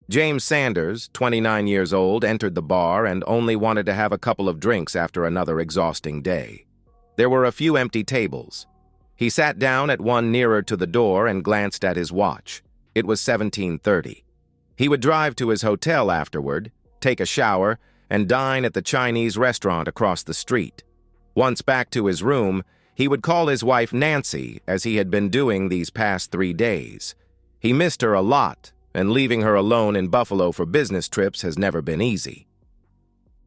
James Sanders, 29 years old, entered the bar and only wanted to have a couple of drinks after another exhausting day. There were a few empty tables. He sat down at one nearer to the door and glanced at his watch. It was 17:30. He would drive to his hotel afterward, take a shower, and dine at the Chinese restaurant across the street. Once back to his room, he would call his wife Nancy, as he had been doing these past 3 days. He missed her a lot, and leaving her alone in Buffalo for business trips has never been easy.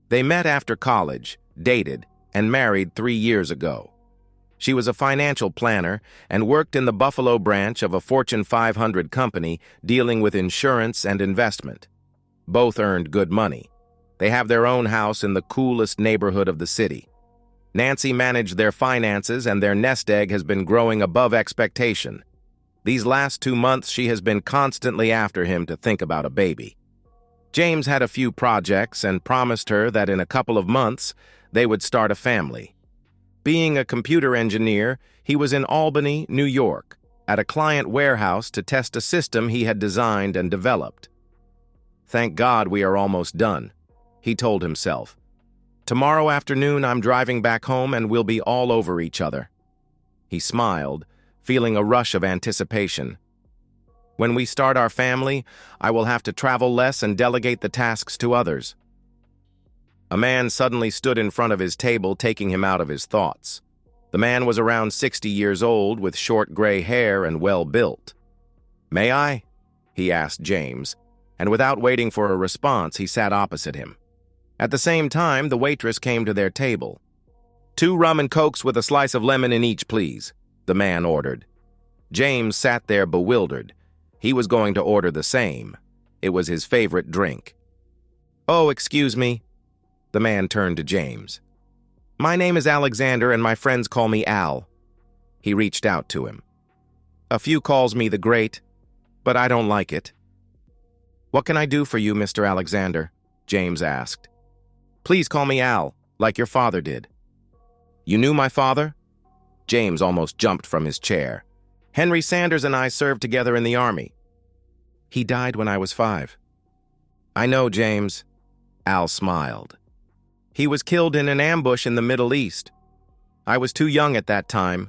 They met after college, dated, and married 3 years ago. She was a financial planner and worked in the Buffalo branch of a Fortune 500 company dealing with insurance and investment. Both earned good money. They have their own house in the coolest neighborhood of the city. Nancy managed their finances, and their nest egg has been growing above expectation. These last 2 months, she has been constantly after him to think about a baby. James had a few projects and promised her that in a couple of months, they would start a family. Being a computer engineer, he was in Albany, New York, at a client warehouse to test a system he had designed and developed. "Thank God we are almost done," he told himself. "Tomorrow afternoon I'm driving back home and we'll be all over each other." He smiled, feeling a rush of anticipation. "When we start our family, I will have to travel less and delegate the tasks to others." A man suddenly stood in front of his table, taking him out of his thoughts. The man was around 60 years old, with short gray hair and well-built. "May I?" he asked James, and without waiting for a response, he sat opposite him. At the same time, the waitress came to their table. "2 rum and cokes with a slice of lemon in each, please," the man ordered. James sat there bewildered. He was going to order the same. It was his favorite drink. "Oh, excuse me." The man turned to James. "My name is Alexander, and my friends call me Al." He reached out to him. "A few calls me the Great, but I don't like it." "What can I do for you, Mr. Alexander?" James asked. "Please call me Al, like your father did." "You knew my father?" James almost jumped from his chair. "Henry Sanders and I served together in the Army." "He died when I was 5. "I know, James." Al smiled. "He was killed in an ambush in the Middle East. I was too young at that time.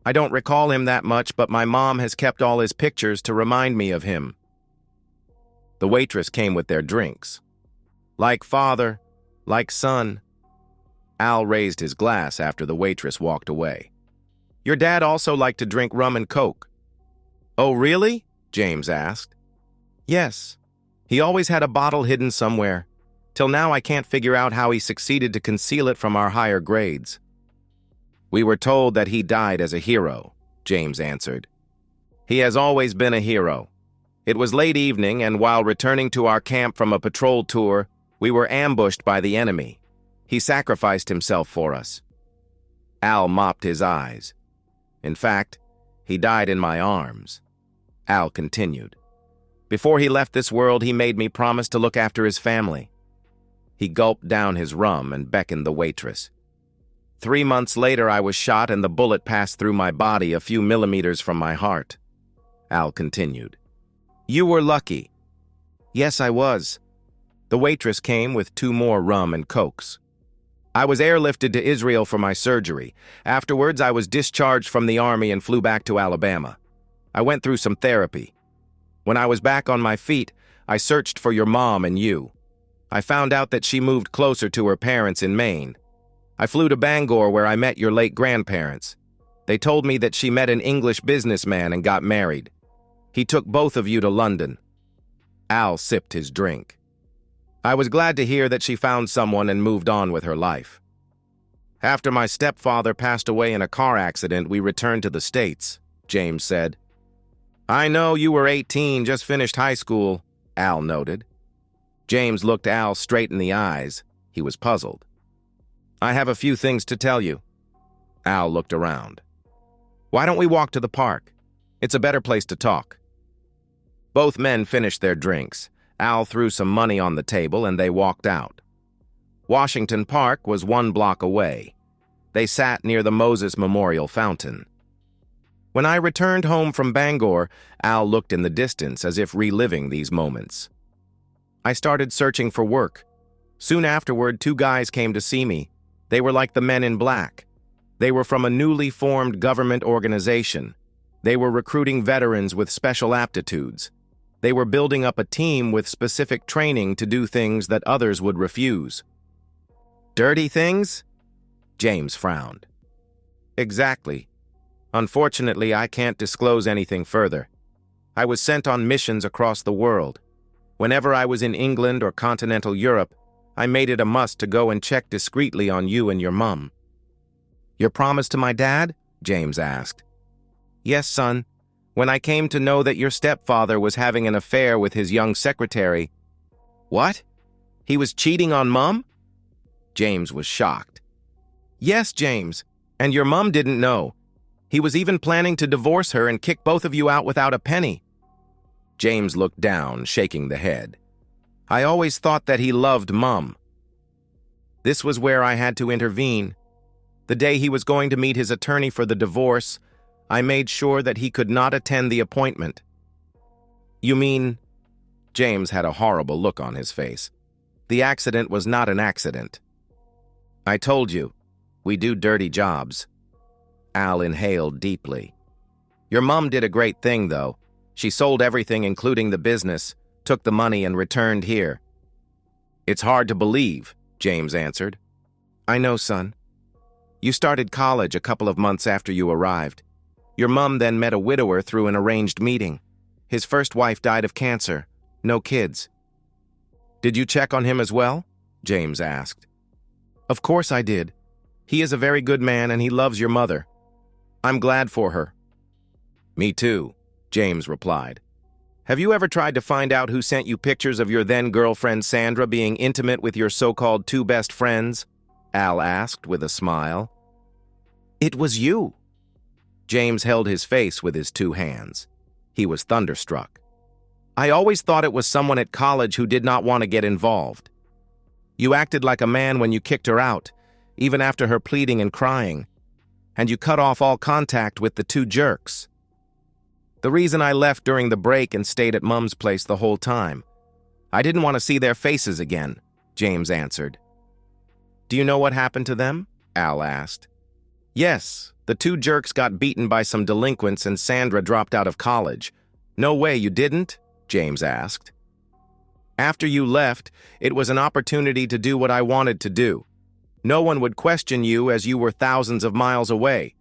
I don't recall him that much, but my mom has kept all his pictures to remind me of him." The waitress came with their drinks. "Like father, like son." Al raised his glass after the waitress walked away. "Your dad also liked to drink rum and coke." "Oh, really?" James asked. "Yes. He always had a bottle hidden somewhere. Till now I can't figure out how he succeeded to conceal it from our higher grades." "We were told that he died as a hero," James answered. "He has always been a hero. It was late evening, and while returning to our camp from a patrol tour, we were ambushed by the enemy. He sacrificed himself for us." Al mopped his eyes. "In fact, he died in my arms." Al continued. "Before he left this world, he made me promise to look after his family." He gulped down his rum and beckoned the waitress. 3 months later, I was shot and the bullet passed through my body a few millimeters from my heart." Al continued. "You were lucky." "Yes, I was." The waitress came with 2 more rum and cokes. "I was airlifted to Israel for my surgery. Afterwards, I was discharged from the Army and flew back to Alabama. I went through some therapy. When I was back on my feet, I searched for your mom and you. I found out that she moved closer to her parents in Maine. I flew to Bangor where I met your late grandparents. They told me that she met an English businessman and got married. He took both of you to London." Al sipped his drink. "I was glad to hear that she found someone and moved on with her life. After my stepfather passed away in a car accident, we returned to the States," James said. "I know, you were 18, just finished high school," Al noted. James looked Al straight in the eyes. He was puzzled. "I have a few things to tell you." Al looked around. "Why don't we walk to the park? It's a better place to talk." Both men finished their drinks. Al threw some money on the table and they walked out. Washington Park was 1 block away. They sat near the Moses Memorial Fountain. When I returned home from Bangor, Al looked in the distance as if reliving these moments. I started searching for work. Soon afterward, two guys came to see me. They were like the men in black. They were from a newly formed government organization. They were recruiting veterans with special aptitudes. They were building up a team with specific training to do things that others would refuse. Dirty things? James frowned. Exactly. Unfortunately, I can't disclose anything further. I was sent on missions across the world. Whenever I was in England or continental Europe, I made it a must to go and check discreetly on you and your mum. Your promise to my dad? James asked. Yes, son. When I came to know that your stepfather was having an affair with his young secretary. What? He was cheating on Mum? James was shocked. Yes, James, and your mum didn't know. He was even planning to divorce her and kick both of you out without a penny. James looked down, shaking the head. I always thought that he loved Mum. This was where I had to intervene. The day he was going to meet his attorney for the divorce, I made sure that he could not attend the appointment. You mean? James had a horrible look on his face. The accident was not an accident. I told you, we do dirty jobs. Al inhaled deeply. Your mum did a great thing, though. She sold everything, including the business, took the money and returned here. It's hard to believe, James answered. I know, son. You started college a couple of months after you arrived. Your mum then met a widower through an arranged meeting. His first wife died of cancer. No kids. Did you check on him as well? James asked. Of course I did. He is a very good man and he loves your mother. I'm glad for her. Me too, James replied. Have you ever tried to find out who sent you pictures of your then-girlfriend Sandra being intimate with your so-called two best friends? Al asked with a smile. It was you. James held his face with his two hands. He was thunderstruck. I always thought it was someone at college who did not want to get involved. You acted like a man when you kicked her out, even after her pleading and crying, and you cut off all contact with the two jerks. The reason I left during the break and stayed at Mum's place the whole time. I didn't want to see their faces again, James answered. Do you know what happened to them? Al asked. Yes, the two jerks got beaten by some delinquents and Sandra dropped out of college. No way you didn't? James asked. After you left, it was an opportunity to do what I wanted to do. No one would question you as you were thousands of miles away.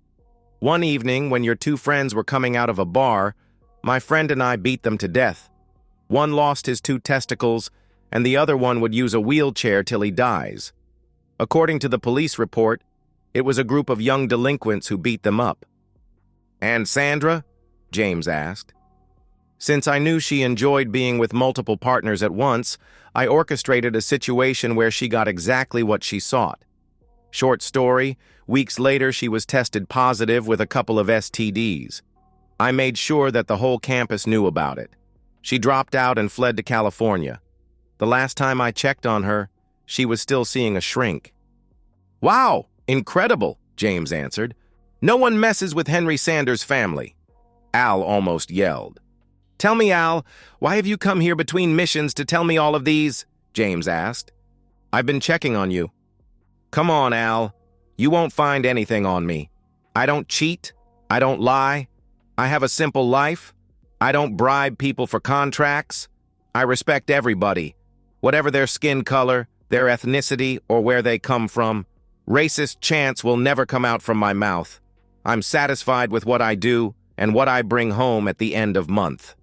One evening, when your two friends were coming out of a bar, my friend and I beat them to death. One lost his two testicles, and the other one would use a wheelchair till he dies. According to the police report, it was a group of young delinquents who beat them up. And Sandra? James asked. Since I knew she enjoyed being with multiple partners at once, I orchestrated a situation where she got exactly what she sought. Short story, weeks later she was tested positive with a couple of STDs. I made sure that the whole campus knew about it. She dropped out and fled to California. The last time I checked on her, she was still seeing a shrink. Wow, incredible, James answered. No one messes with Henry Sanders' family. Al almost yelled. Tell me, Al, why have you come here between missions to tell me all of these? James asked. I've been checking on you. Come on, Al. You won't find anything on me. I don't cheat. I don't lie. I have a simple life. I don't bribe people for contracts. I respect everybody, whatever their skin color, their ethnicity, or where they come from. Racist chants will never come out from my mouth. I'm satisfied with what I do and what I bring home at the end of month.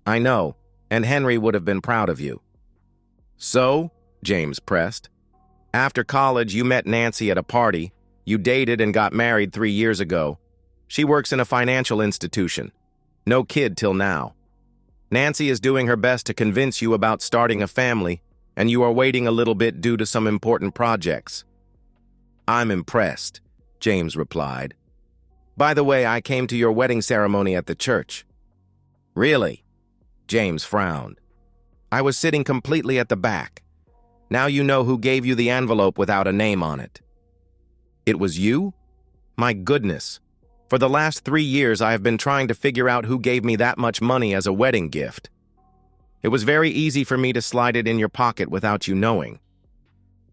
I know, and Henry would have been proud of you. So, James pressed, after college you met Nancy at a party, you dated and got married 3 years ago. She works in a financial institution. No kid till now. Nancy is doing her best to convince you about starting a family, and you are waiting a little bit due to some important projects. I'm impressed, James replied. By the way, I came to your wedding ceremony at the church. Really? James frowned. I was sitting completely at the back. Now you know who gave you the envelope without a name on it. It was you? My goodness. For the last 3 years, I have been trying to figure out who gave me that much money as a wedding gift. It was very easy for me to slide it in your pocket without you knowing.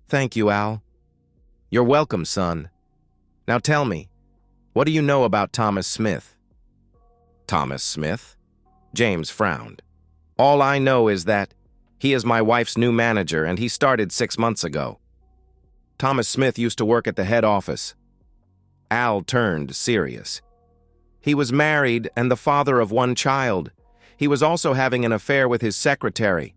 Thank you, Al. You're welcome, son. Now tell me, what do you know about Thomas Smith? Thomas Smith? James frowned. All I know is that he is my wife's new manager and he started 6 months ago. Thomas Smith used to work at the head office. Al turned serious. He was married and the father of 1 child. He was also having an affair with his secretary.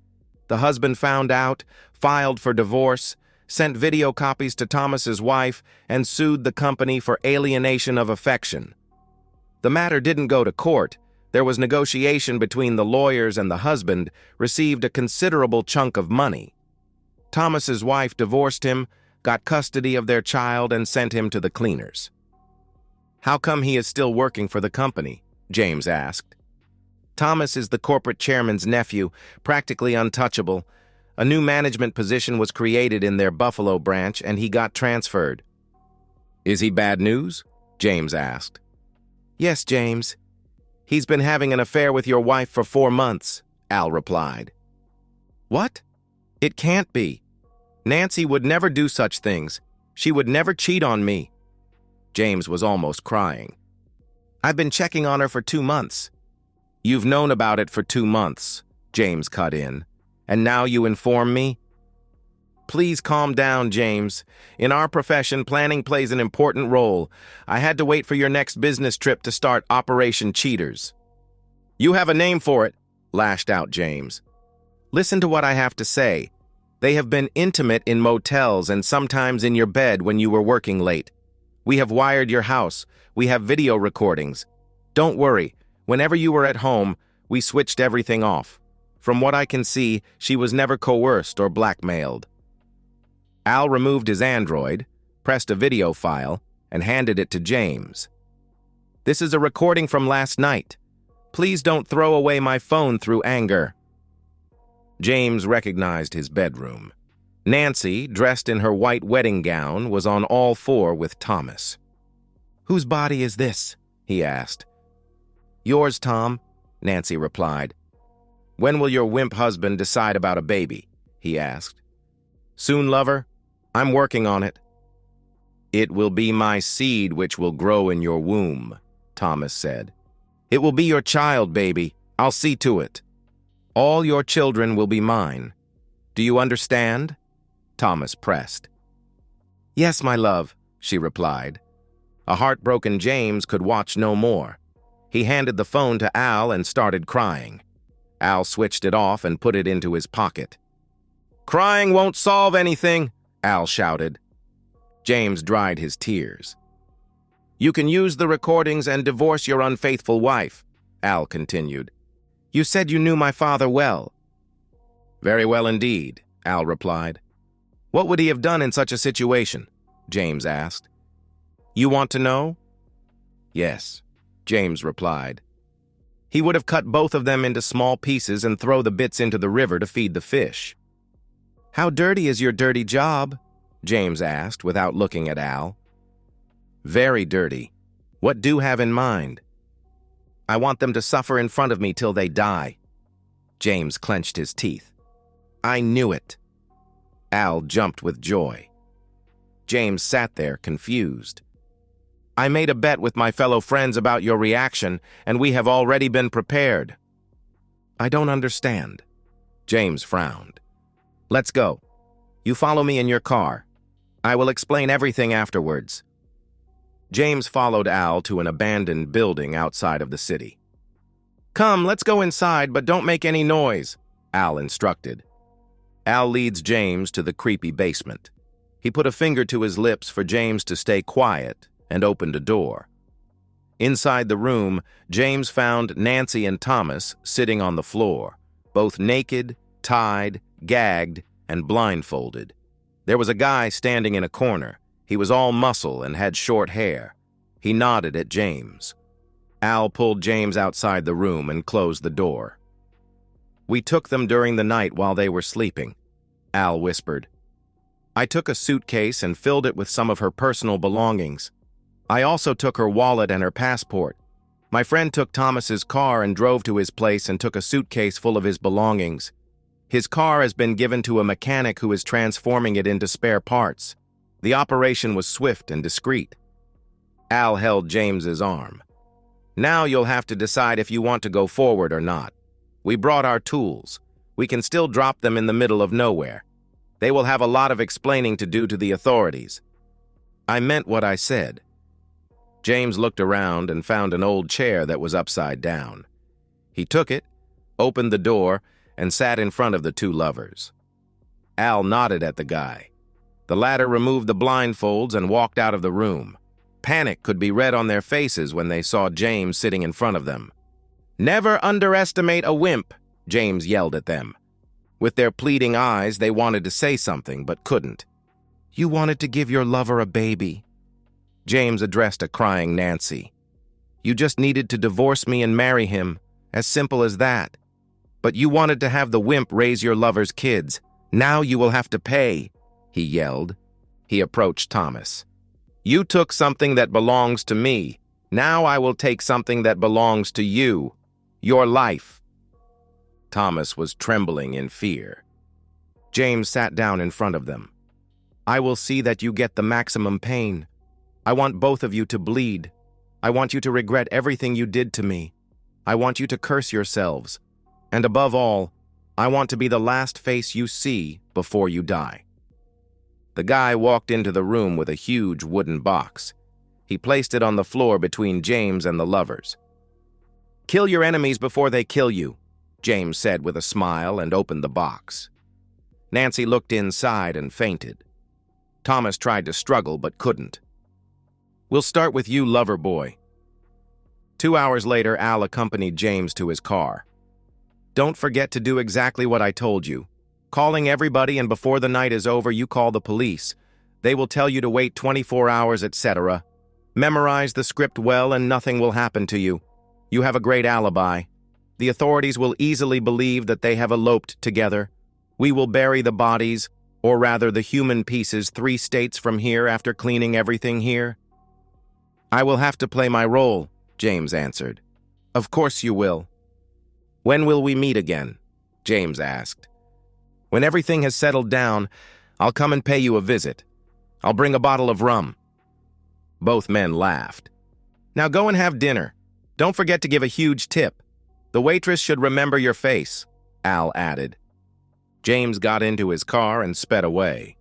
The husband found out, filed for divorce, sent video copies to Thomas's wife, and sued the company for alienation of affection. The matter didn't go to court. There was negotiation between the lawyers, and the husband received a considerable chunk of money. Thomas's wife divorced him, got custody of their child, and sent him to the cleaners. How come he is still working for the company? James asked. Thomas is the corporate chairman's nephew, practically untouchable. A new management position was created in their Buffalo branch, and he got transferred. Is he bad news? James asked. Yes, James. He's been having an affair with your wife for 4 months, Al replied. What? It can't be. Nancy would never do such things. She would never cheat on me. James was almost crying. I've been checking on her for 2 months. You've known about it for 2 months, James cut in. And now you inform me? Please calm down, James. In our profession, planning plays an important role. I had to wait for your next business trip to start Operation Cheaters. You have a name for it, lashed out James. Listen to what I have to say. They have been intimate in motels and sometimes in your bed when you were working late. We have wired your house. We have video recordings. Don't worry. Whenever you were at home, we switched everything off. From what I can see, she was never coerced or blackmailed. Al removed his Android, pressed a video file, and handed it to James. This is a recording from last night. Please don't throw away my phone through anger. James recognized his bedroom. Nancy, dressed in her white wedding gown, was on all four with Thomas. Whose body is this? He asked. Yours, Tom, Nancy replied. When will your wimp husband decide about a baby? He asked. Soon, lover. I'm working on it. It will be my seed which will grow in your womb, Thomas said. It will be your child, baby. I'll see to it. All your children will be mine. Do you understand? Thomas pressed. Yes, my love, she replied. A heartbroken James could watch no more. He handed the phone to Al and started crying. Al switched it off and put it into his pocket. Crying won't solve anything, Al shouted. James dried his tears. You can use the recordings and divorce your unfaithful wife, Al continued. You said you knew my father well. Very well indeed, Al replied. What would he have done in such a situation? James asked. You want to know? Yes, James replied. He would have cut both of them into small pieces and throw the bits into the river to feed the fish. How dirty is your dirty job? James asked without looking at Al. Very dirty. What do you have in mind? I want them to suffer in front of me till they die. James clenched his teeth. I knew it. Al jumped with joy. James sat there, confused. I made a bet with my fellow friends about your reaction, and we have already been prepared. I don't understand. James frowned. Let's go. You follow me in your car. I will explain everything afterwards. James followed Al to an abandoned building outside of the city. Come, let's go inside, but don't make any noise, Al instructed. Al leads James to the creepy basement. He put a finger to his lips for James to stay quiet and opened a door. Inside the room, James found Nancy and Thomas sitting on the floor, both naked, tied, gagged, and blindfolded. There was a guy standing in a corner. He was all muscle and had short hair. He nodded at James. Al pulled James outside the room and closed the door. We took them during the night while they were sleeping, Al whispered. I took a suitcase and filled it with some of her personal belongings. I also took her wallet and her passport. My friend took Thomas's car and drove to his place and took a suitcase full of his belongings. His car has been given to a mechanic who is transforming it into spare parts. The operation was swift and discreet. Al held James's arm. Now you'll have to decide if you want to go forward or not. We brought our tools. We can still drop them in the middle of nowhere. They will have a lot of explaining to do to the authorities. I meant what I said. James looked around and found an old chair that was upside down. He took it, opened the door, and sat in front of the two lovers. Al nodded at the guy. The latter removed the blindfolds and walked out of the room. Panic could be read on their faces when they saw James sitting in front of them. "Never underestimate a wimp," James yelled at them. With their pleading eyes, they wanted to say something, but couldn't. "You wanted to give your lover a baby." James addressed a crying Nancy. "You just needed to divorce me and marry him, as simple as that. But you wanted to have the wimp raise your lover's kids. Now you will have to pay," he yelled. He approached Thomas. "You took something that belongs to me. Now I will take something that belongs to you. Your life." Thomas was trembling in fear. James sat down in front of them. "I will see that you get the maximum pain. I want both of you to bleed. I want you to regret everything you did to me. I want you to curse yourselves. And above all, I want to be the last face you see before you die." The guy walked into the room with a huge wooden box. He placed it on the floor between James and the lovers. "Kill your enemies before they kill you," James said with a smile and opened the box. Nancy looked inside and fainted. Thomas tried to struggle but couldn't. "We'll start with you, lover boy." 2 hours later, Al accompanied James to his car. "Don't forget to do exactly what I told you. Calling everybody, and before the night is over, you call the police. They will tell you to wait 24 hours, etc. Memorize the script well and nothing will happen to you. You have a great alibi. The authorities will easily believe that they have eloped together. We will bury the bodies, or rather the human pieces, 3 states from here after cleaning everything here." "I will have to play my role," James answered. "Of course you will." "When will we meet again?" James asked. "When everything has settled down, I'll come and pay you a visit. I'll bring a bottle of rum." Both men laughed. "Now go and have dinner. Don't forget to give a huge tip. The waitress should remember your face," Al added. James got into his car and sped away.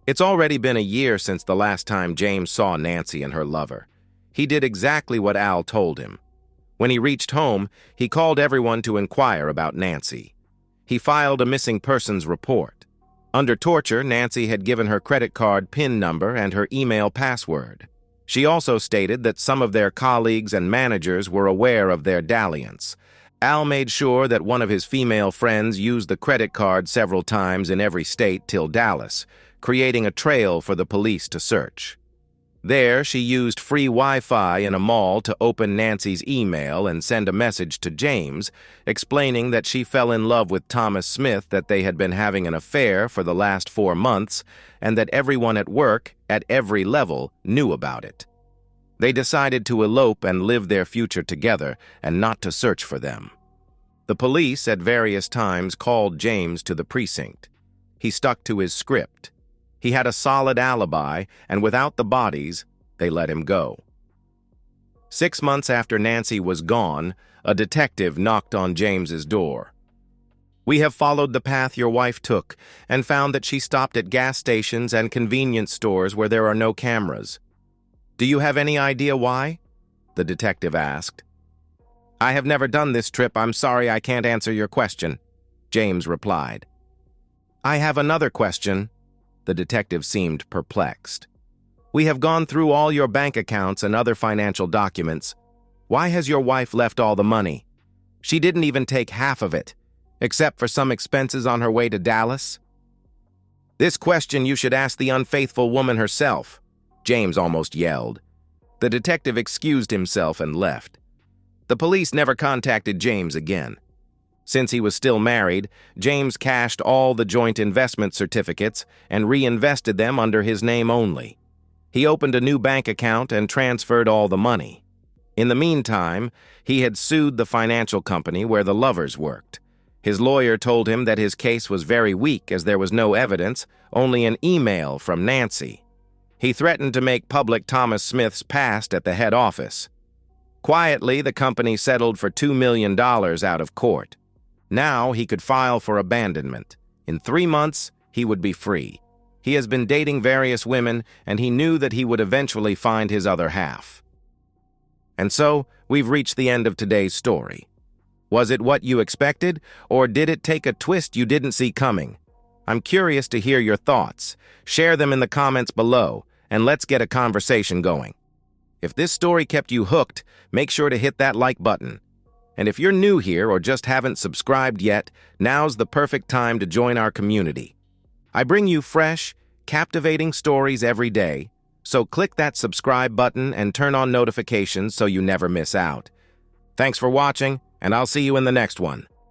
It's already been a year since the last time James saw Nancy and her lover. He did exactly what Al told him. When he reached home, he called everyone to inquire about Nancy. He filed a missing persons report. Under torture, Nancy had given her credit card PIN number and her email password. She also stated that some of their colleagues and managers were aware of their dalliance. Al made sure that one of his female friends used the credit card several times in every state till Dallas, creating a trail for the police to search. There, she used free Wi-Fi in a mall to open Nancy's email and send a message to James, explaining that she fell in love with Thomas Smith, that they had been having an affair for the last 4 months, and that everyone at work, at every level, knew about it. They decided to elope and live their future together and not to search for them. The police at various times called James to the precinct. He stuck to his script. He had a solid alibi, and without the bodies, they let him go. 6 months after Nancy was gone, a detective knocked on James's door. "We have followed the path your wife took and found that she stopped at gas stations and convenience stores where there are no cameras. Do you have any idea why?" the detective asked. "I have never done this trip. I'm sorry I can't answer your question," James replied. "I have another question." The detective seemed perplexed. "We have gone through all your bank accounts and other financial documents. Why has your wife left all the money? She didn't even take half of it, except for some expenses on her way to Dallas." "This question you should ask the unfaithful woman herself," James almost yelled. The detective excused himself and left. The police never contacted James again. Since he was still married, James cashed all the joint investment certificates and reinvested them under his name only. He opened a new bank account and transferred all the money. In the meantime, he had sued the financial company where the lovers worked. His lawyer told him that his case was very weak as there was no evidence, only an email from Nancy. He threatened to make public Thomas Smith's past at the head office. Quietly, the company settled for $2 million out of court. Now he could file for abandonment. In 3 months, he would be free. He has been dating various women, and he knew that he would eventually find his other half. And so, we've reached the end of today's story. Was it what you expected, or did it take a twist you didn't see coming? I'm curious to hear your thoughts. Share them in the comments below, and let's get a conversation going. If this story kept you hooked, make sure to hit that like button. And if you're new here or just haven't subscribed yet, now's the perfect time to join our community. I bring you fresh, captivating stories every day, so click that subscribe button and turn on notifications so you never miss out. Thanks for watching, and I'll see you in the next one.